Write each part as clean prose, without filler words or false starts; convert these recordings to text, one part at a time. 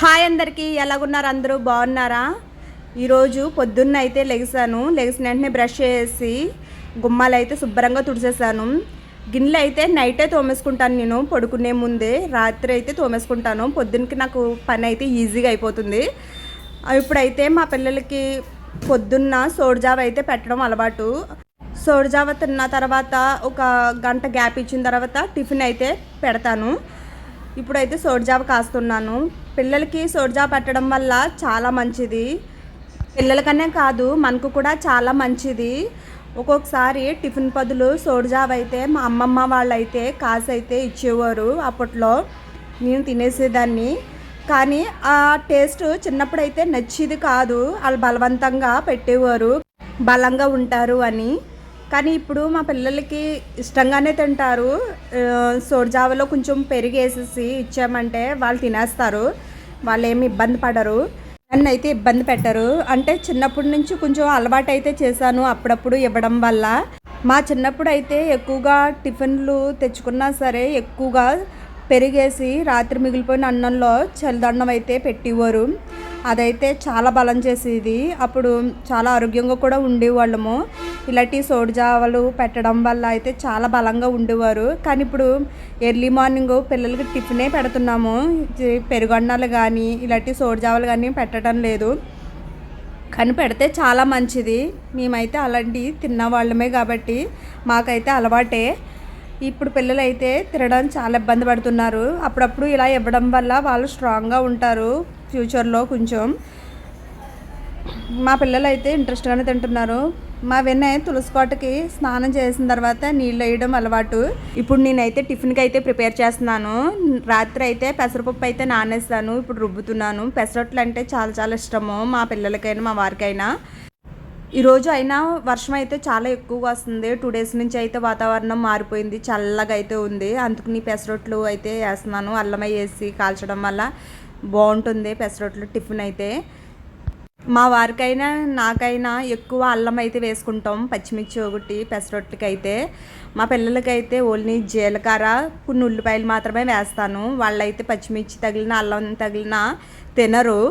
Hi అందరికీ, ఎలాగున్నారు? అందరూ బాగున్నారా? ఈరోజు పొద్దున్న అయితే లెగిసిన వెంటనే బ్రష్ చేసి గుమ్మాలు అయితే శుభ్రంగా తుడిచేసాను. గిన్నెలు అయితే నైటే తోమేసుకుంటాను, నేను పడుకునే ముందే రాత్రి అయితే తోమేసుకుంటాను. పొద్దున్నకి నాకు పని అయితే ఈజీగా అయిపోతుంది. ఇప్పుడైతే మా పిల్లలకి పొద్దున్న సోడిజావ అయితే పెట్టడం అలవాటు. సోడిజావ తిన్న తర్వాత ఒక గంట గ్యాప్ ఇచ్చిన తర్వాత టిఫిన్ అయితే పెడతాను. ఇప్పుడైతే సోడిజావ కాస్తున్నాను. పిల్లలకి సోడిజావ పెట్టడం వల్ల చాలా మంచిది. పిల్లలకనే కాదు, మనకు కూడా చాలా మంచిది. ఒక్కొక్కసారి టిఫిన్ బదులు సోడిజావ అయితే మా అమ్మమ్మ వాళ్ళైతే కాసైతే ఇచ్చేవారు. అప్పట్లో నేను తినేసేదాన్ని. కానీ ఆ టేస్ట్ చిన్నప్పుడైతే నచ్చేది కాదు. వాళ్ళు బలవంతంగా పెట్టేవారు, బలంగా ఉంటారు అని. కానీ ఇప్పుడు మా పిల్లలకి ఇష్టంగానే తింటారు. సోడిజావలో కొంచెం పెరుగు వేసేసి ఇచ్చామంటే వాళ్ళు తినేస్తారు. వాళ్ళు ఏమి ఇబ్బంది పడరు, నన్ను అయితే ఇబ్బంది పెట్టరు. అంటే చిన్నప్పటి నుంచి కొంచెం అలవాటు అయితే చేశాను అప్పుడప్పుడు ఇవ్వడం వల్ల. మా చిన్నప్పుడు అయితే ఎక్కువగా టిఫిన్లు తెచ్చుకున్నా సరే ఎక్కువగా పెరిగేసి రాత్రి మిగిలిపోయిన అన్నంలో చలిదన్నం అయితే పెట్టేవారు. అదైతే చాలా బలం చేసేది. అప్పుడు చాలా ఆరోగ్యంగా కూడా ఉండేవాళ్ళము. ఇలాంటి సోడిజావలు పెట్టడం వల్ల అయితే చాలా బలంగా ఉండేవారు. కానీ ఇప్పుడు ఎర్లీ మార్నింగ్ పిల్లలకి టిఫినే పెడుతున్నాము. పెరుగన్నాలు కానీ ఇలాంటి సోడిజావలు కానీ పెట్టడం లేదు. కానీ పెడితే చాలా మంచిది. మేమైతే అలాంటివి తిన్నవాళ్ళమే కాబట్టి మాకైతే అలవాటే. ఇప్పుడు పిల్లలు అయితే తినడానికి చాలా ఇబ్బంది పడుతున్నారు. అప్పుడప్పుడు ఇలా ఇవ్వడం వల్ల వాళ్ళు స్ట్రాంగ్గా ఉంటారు ఫ్యూచర్లో. కొంచెం మా పిల్లలు అయితే ఇంట్రెస్ట్గానే తింటున్నారు. మా వినయ్ తులసికోటకి స్నానం చేసిన తర్వాత నీళ్ళు వేయడం అలవాటు. ఇప్పుడు నేనైతే టిఫిన్కి అయితే ప్రిపేర్ చేస్తున్నాను. రాత్రి అయితే పెసరపప్పు అయితే నానేస్తాను, ఇప్పుడు రుబ్బుతున్నాను. పెసరట్లు అంటే చాలా చాలా ఇష్టము మా పిల్లలకైనా మా వారికైనా. ఈరోజు అయినా వర్షం అయితే చాలా ఎక్కువగా వస్తుంది. 2 డేస్ నుంచి అయితే వాతావరణం మారిపోయింది, చల్లగా అయితే ఉంది. అందుకని పెసరొట్లు అయితే వేస్తున్నాను. అల్లం వేసి కాల్చడం వల్ల బాగుంటుంది పెసరొట్లు టిఫిన్ అయితే. మా వారికైనా నాకైనా ఎక్కువ అల్లం అయితే వేసుకుంటాం, పచ్చిమిర్చి ఒకటి పెసరొట్లకి అయితే. మా పిల్లలకైతే ఓన్లీ జీలకర్ర కొన్ని ఉల్లిపాయలు మాత్రమే వేస్తాను. వాళ్ళైతే పచ్చిమిర్చి తగిలిన అల్లం తగిలిన తినరు.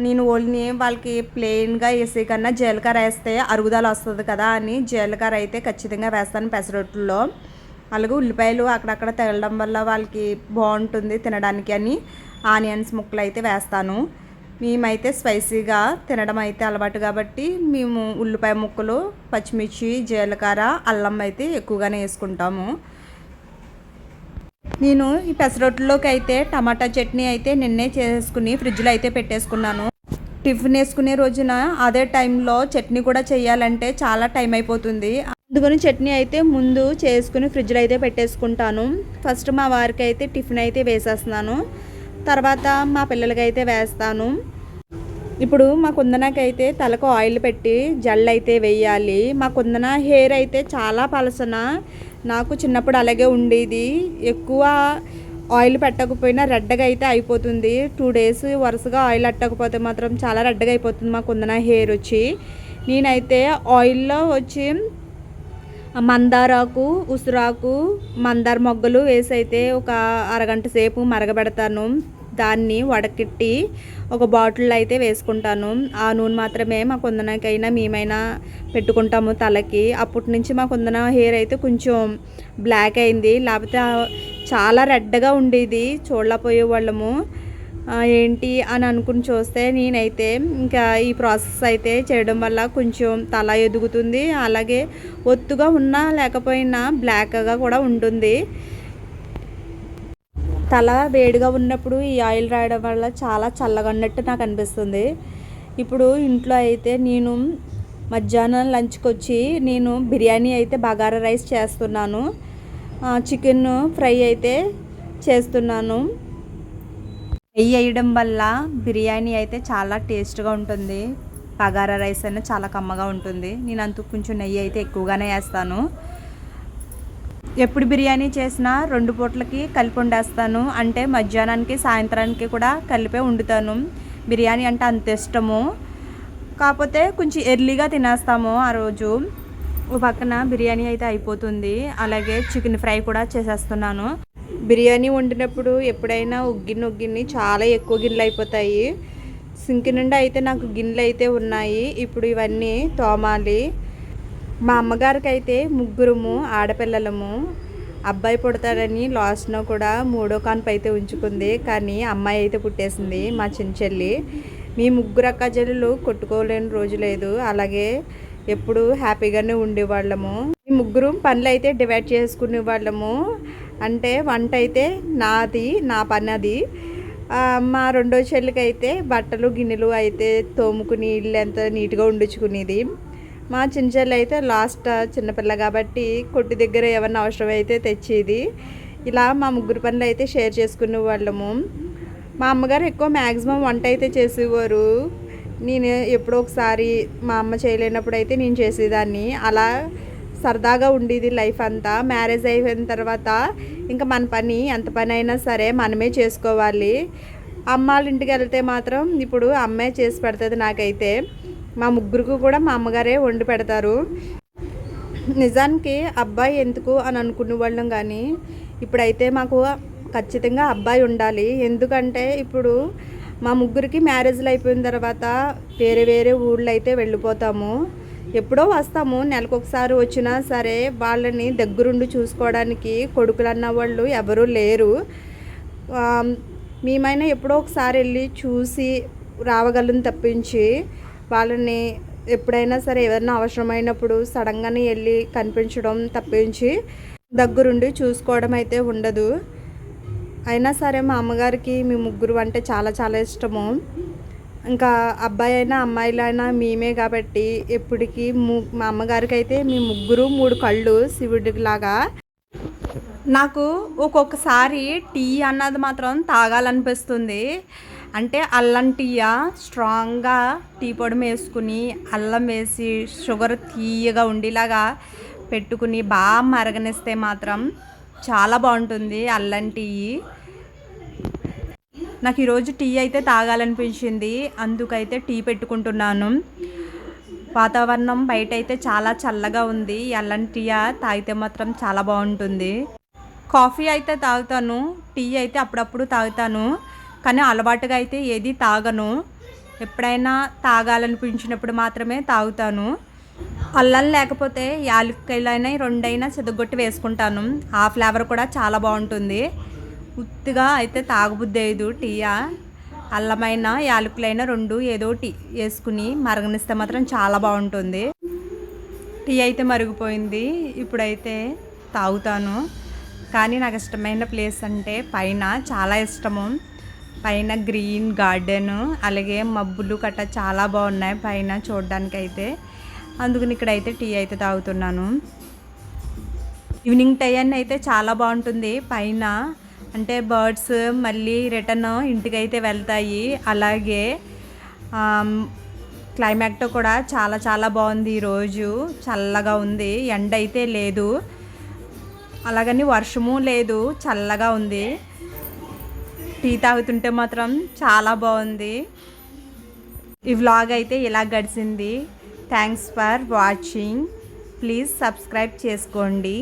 నేను ఓన్లీ వాళ్ళకి ప్లెయిన్గా వేసే కన్నా జీలకర్ర వేస్తే అరుగుదల వస్తుంది కదా అని జీలకర్ర అయితే ఖచ్చితంగా వేస్తాను పెసరొట్టుల్లో. అలాగే ఉల్లిపాయలు అక్కడక్కడ తగలడం వల్ల వాళ్ళకి బాగుంటుంది తినడానికి అని ఆనియన్స్ ముక్కలు అయితే వేస్తాను. మేమైతే స్పైసీగా తినడం అయితే అలవాటు కాబట్టి మేము ఉల్లిపాయ ముక్కలు, పచ్చిమిర్చి, జీలకర్ర, అల్లం అయితే ఎక్కువగానే వేసుకుంటాము. నేను ఈ పెసరొట్టులోకి అయితే టమాటా చట్నీ అయితే నిన్నే చేసుకుని ఫ్రిడ్జ్లో అయితే పెట్టేసుకున్నాను. టిఫిన్ వేసుకునే రోజున అదే టైంలో చట్నీ కూడా చేయాలంటే చాలా టైం అయిపోతుంది. అందుకని చట్నీ అయితే ముందు చేసుకుని ఫ్రిడ్జ్లో అయితే పెట్టేసుకుంటాను. ఫస్ట్ మా వారికి అయితే టిఫిన్ అయితే వేసేస్తున్నాను, తర్వాత మా పిల్లలకి అయితే వేస్తాను. ఇప్పుడు మా కుందనకైతే తలకు ఆయిల్ పెట్టి జల్లు అయితే వేయాలి. మా కుందన హెయిర్ అయితే చాలా పలసన. నాకు చిన్నప్పుడు అలాగే ఉండేది. ఎక్కువ ఆయిల్ పెట్టకపోయినా రెడ్డగా అయితే అయిపోతుంది. 2 డేస్ వరుసగా ఆయిల్ అట్టకపోతే మాత్రం చాలా రెడ్డగా అయిపోతుంది మా కుందన హెయిర్ వచ్చి. నేనైతే ఆయిల్లో వచ్చి మందారాకు, ఉసిరాకు, మందార మొగ్గలు వేసి అయితే ఒక అరగంట సేపు మరగబెడతాను. దాన్ని వడకెట్టి ఒక బాటిల్లో అయితే వేసుకుంటాను. ఆ నూనె మాత్రమే మా కుందనకైనా మేమైనా పెట్టుకుంటాము తలకి. అప్పటి నుంచి మా కుందన హెయిర్ అయితే కొంచెం బ్లాక్ అయింది, లేకపోతే చాలా రెడ్గా ఉండేది, చూడలేకపోయేవాళ్ళము. ఏంటి అని అనుకుని చూస్తే నేనైతే ఇంకా ఈ ప్రాసెస్ అయితే చేయడం వల్ల కొంచెం తల ఎదుగుతుంది, అలాగే ఒత్తుగా ఉన్నా లేకపోయినా బ్లాక్గా కూడా ఉంటుంది. తల వేడిగా ఉన్నప్పుడు ఈ ఆయిల్ రాయడం వల్ల చాలా చల్లగా ఉన్నట్టు నాకు అనిపిస్తుంది. ఇప్పుడు ఇంట్లో అయితే నేను మధ్యాహ్నం లంచ్కి వచ్చి నేను బిర్యానీ అయితే బగారా రైస్ చేస్తున్నాను, చికెన్ ఫ్రై అయితే చేస్తున్నాను. నెయ్యి వేయడం వల్ల బిర్యానీ అయితే చాలా టేస్ట్గా ఉంటుంది. బగారా రైస్ అయినా చాలా కమ్మగా ఉంటుంది. నేను అందుకు కొంచెం నెయ్యి అయితే ఎక్కువగానే వేస్తాను. ఎప్పుడు బిర్యానీ చేసినా 2 పూటలకి కలిపి వండేస్తాను. అంటే మధ్యాహ్నానికి సాయంత్రానికి కూడా కలిపే వండుతాను. బిర్యానీ అంటే అంత ఇష్టము. కాకపోతే కొంచెం ఎర్లీగా తినేస్తాము ఆ రోజు. ఓ పక్కన బిర్యానీ అయితే అయిపోతుంది, అలాగే చికెన్ ఫ్రై కూడా చేసేస్తున్నాను. బిర్యానీ వండినప్పుడు ఎప్పుడైనా ఉగ్గిన్ని చాలా ఎక్కువ గిన్నెలు అయిపోతాయి. సింక్ నిండా అయితే నాకు గిన్నెలు అయితే ఉన్నాయి. ఇప్పుడు ఇవన్నీ తోమాలి. మా అమ్మగారికి అయితే ముగ్గురము ఆడపిల్లలము. అబ్బాయి పుడతాడని లాస్ట్‌లో కూడా మూడో కాన్పు అయితే ఉంచుకుంది. కానీ అమ్మాయి అయితే పుట్టేసింది మా చిన్న చెల్లి. మీ ముగ్గురు అక్క చెల్లెలు కొట్టుకోలేని రోజు లేదు. అలాగే ఎప్పుడు హ్యాపీగానే ఉండేవాళ్ళము. ఈ ముగ్గురు పనులు అయితే డివైడ్ చేసుకునే వాళ్ళము. అంటే వంట అయితే నాది, నా పని అది. మా రెండో చెల్లికి అయితే బట్టలు గిన్నెలు అయితే తోముకుని ఇల్లు ఎంత నీట్గా ఉండించుకునేది. మా చిన్న చెల్లి అయితే లాస్ట్ చిన్నపిల్ల కాబట్టి కొట్టు దగ్గర ఏమన్నా అవసరం అయితే తెచ్చేది. ఇలా మా ముగ్గురు పనులు అయితే షేర్ చేసుకునే వాళ్ళము. మా అమ్మగారు ఎక్కువ మ్యాక్సిమం వంట అయితే చేసేవారు. నేను ఎప్పుడో ఒకసారి మా అమ్మ చేయలేనప్పుడు అయితే నేను చేసేదాన్ని. అలా సరదాగా ఉండేది లైఫ్ అంతా. మ్యారేజ్ అయిపోయిన తర్వాత ఇంకా మన పని ఎంత పని అయినా సరే మనమే చేసుకోవాలి. అమ్మ వాళ్ళ ఇంటికి వెళ్తే మాత్రం ఇప్పుడు అమ్మే చేసి పెడుతుంది నాకైతే. మా ముగ్గురికి కూడా మా అమ్మగారే వండి పెడతారు. నిజానికి అబ్బాయి ఎందుకు అని అనుకునే వాళ్ళం, కానీ ఇప్పుడైతే మాకు ఖచ్చితంగా అబ్బాయి ఉండాలి. ఎందుకంటే ఇప్పుడు మా ముగ్గురికి మ్యారేజ్లు అయిపోయిన తర్వాత వేరే వేరే ఊళ్ళో అయితే వెళ్ళిపోతాము. ఎప్పుడో వస్తాము, నెలకు ఒకసారి వచ్చినా సరే వాళ్ళని దగ్గరుండి చూసుకోవడానికి కొడుకులు అన్న వాళ్ళు ఎవరూ లేరు. మేమైనా ఎప్పుడో ఒకసారి వెళ్ళి చూసి రావగలను తప్పించి వాళ్ళని ఎప్పుడైనా సరే ఏదైనా అవసరమైనప్పుడు సడన్గానే వెళ్ళి కనిపించడం తప్పించి దగ్గరుండి చూసుకోవడం అయితే ఉండదు. అయినా సరే మా అమ్మగారికి మీ ముగ్గురు అంటే చాలా చాలా ఇష్టము. ఇంకా అబ్బాయి అయినా అమ్మాయిలైనా మేమే కాబట్టి ఎప్పటికీ మా అమ్మగారికి అయితే మీ ముగ్గురు 3 కళ్ళు శివుడిలాగా. నాకు ఒక్కొక్కసారి టీ అన్నది మాత్రం తాగాలనిపిస్తుంది. అంటే అల్లం టీయా, స్ట్రాంగ్గా టీ పొడి వేసుకుని అల్లం వేసి షుగర్ తీయగా ఉండేలాగా పెట్టుకుని బాగా మరగనిస్తే మాత్రం చాలా బాగుంటుంది అల్లం టీ. నాకు ఈరోజు టీ అయితే తాగాలనిపించింది, అందుకైతే టీ పెట్టుకుంటున్నాను. వాతావరణం బయట అయితే చాలా చల్లగా ఉంది. అల్లం టీ తాగితే మాత్రం చాలా బాగుంటుంది. కాఫీ అయితే తాగుతాను, టీ అయితే అప్పుడప్పుడు తాగుతాను, కానీ అలవాటుగా అయితే ఏది తాగను. ఎప్పుడైనా తాగాలనిపించినప్పుడు మాత్రమే తాగుతాను. అల్లం లేకపోతే యాలక్కాయలైనా 2 చెదగొట్టి వేసుకుంటాను. ఆ ఫ్లేవర్ కూడా చాలా బాగుంటుంది. ఉత్తిగా అయితే తాగబుద్ధి అయ్యదు టీ. అల్లమైన యాలకులైనా 2 ఏదో టీ వేసుకుని మరగనిస్తే మాత్రం చాలా బాగుంటుంది. టీ అయితే మరిగిపోయింది, ఇప్పుడైతే తాగుతాను. కానీ నాకు ఇష్టమైన ప్లేస్ అంటే పైన చాలా ఇష్టము. పైన గ్రీన్ గార్డెన్, అలాగే మబ్బులు కట్ట చాలా బాగున్నాయి పైన చూడడానికైతే. అందుకని ఇక్కడైతే టీ అయితే తాగుతున్నాను. ఈవినింగ్ టైం అయితే చాలా బాగుంటుంది పైన. అంటే బర్డ్స్ మళ్ళీ రిటర్న్ ఇంటికైతే వెళ్తాయి. అలాగే క్లైమేట్ కూడా చాలా చాలా బాగుంది. ఈరోజు చల్లగా ఉంది, ఎండ అయితే లేదు, అలాగని వర్షము లేదు, చల్లగా ఉంది. టీ తాగుతుంటే మాత్రం చాలా బాగుంది. ఈ వ్లాగ్ అయితే ఇలా గడిచింది. Thanks for watching. Please subscribe చేసుకోండి.